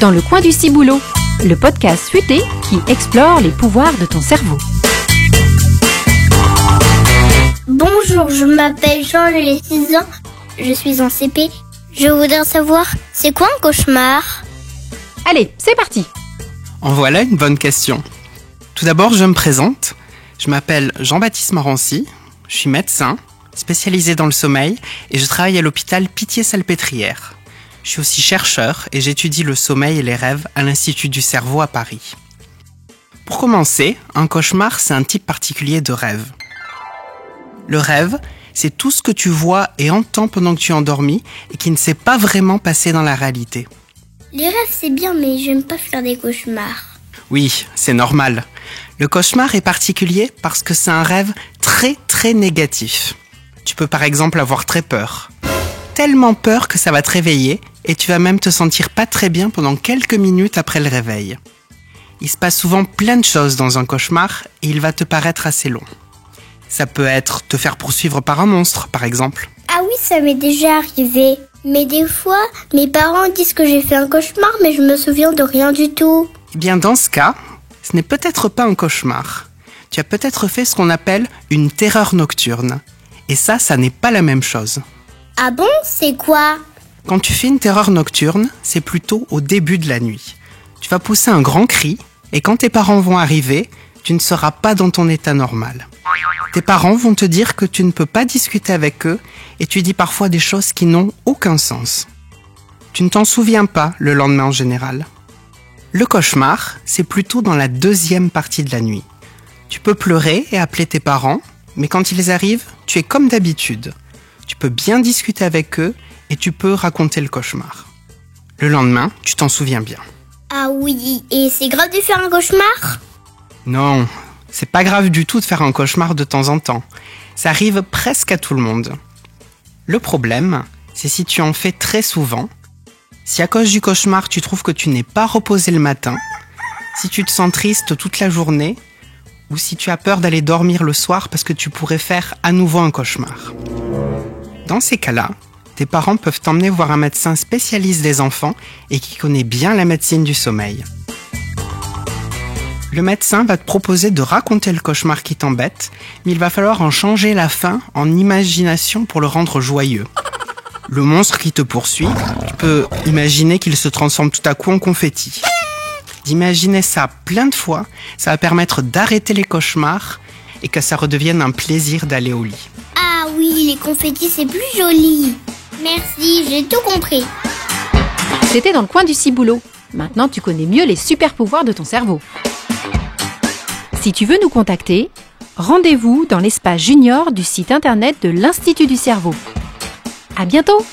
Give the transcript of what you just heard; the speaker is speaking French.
Dans le coin du ciboulot, le podcast futé qui explore les pouvoirs de ton cerveau. Bonjour, je m'appelle Jean, j'ai 6 ans, je suis en CP. Je voudrais savoir, c'est quoi un cauchemar ? Allez, c'est parti. En voilà une bonne question. Tout d'abord, je me présente. Je m'appelle Jean-Baptiste Morancy, je suis médecin, spécialisé dans le sommeil et je travaille à l'hôpital Pitié-Salpêtrière. Je suis aussi chercheur et j'étudie le sommeil et les rêves à l'Institut du cerveau à Paris. Pour commencer, un cauchemar, c'est un type particulier de rêve. Le rêve, c'est tout ce que tu vois et entends pendant que tu es endormi et qui ne s'est pas vraiment passé dans la réalité. Les rêves, c'est bien, mais j'aime pas faire des cauchemars. Oui, c'est normal. Le cauchemar est particulier parce que c'est un rêve très négatif. Tu peux par exemple avoir très peur. Tellement peur que ça va te réveiller et tu vas même te sentir pas très bien pendant quelques minutes après le réveil. Il se passe souvent plein de choses dans un cauchemar et il va te paraître assez long. Ça peut être te faire poursuivre par un monstre, par exemple. Ah oui, ça m'est déjà arrivé. Mais des fois, mes parents disent que j'ai fait un cauchemar, mais je me souviens de rien du tout. Eh bien, dans ce cas, ce n'est peut-être pas un cauchemar. Tu as peut-être fait ce qu'on appelle une terreur nocturne. Et ça n'est pas la même chose. Ah bon, c'est quoi ? Quand tu fais une terreur nocturne, c'est plutôt au début de la nuit. Tu vas pousser un grand cri, et quand tes parents vont arriver, tu ne seras pas dans ton état normal. Tes parents vont te dire que tu ne peux pas discuter avec eux, et tu dis parfois des choses qui n'ont aucun sens. Tu ne t'en souviens pas le lendemain en général. Le cauchemar, c'est plutôt dans la deuxième partie de la nuit. Tu peux pleurer et appeler tes parents, mais quand ils arrivent, tu es comme d'habitude. Tu peux bien discuter avec eux et tu peux raconter le cauchemar. Le lendemain, tu t'en souviens bien. Ah oui, et c'est grave de faire un cauchemar ? Non, c'est pas grave du tout de faire un cauchemar de temps en temps. Ça arrive presque à tout le monde. Le problème, c'est si tu en fais très souvent, si à cause du cauchemar tu trouves que tu n'es pas reposé le matin, si tu te sens triste toute la journée, ou si tu as peur d'aller dormir le soir parce que tu pourrais faire à nouveau un cauchemar. Dans ces cas-là, tes parents peuvent t'emmener voir un médecin spécialiste des enfants et qui connaît bien la médecine du sommeil. Le médecin va te proposer de raconter le cauchemar qui t'embête, mais il va falloir en changer la fin en imagination pour le rendre joyeux. Le monstre qui te poursuit, tu peux imaginer qu'il se transforme tout à coup en confetti. D'imaginer ça plein de fois, ça va permettre d'arrêter les cauchemars et que ça redevienne un plaisir d'aller au lit. Ah oui, les confettis, c'est plus joli. Merci, j'ai tout compris. C'était dans le coin du ciboulot. Maintenant, tu connais mieux les super pouvoirs de ton cerveau. Si tu veux nous contacter, rendez-vous dans l'espace junior du site internet de l'Institut du cerveau. À bientôt!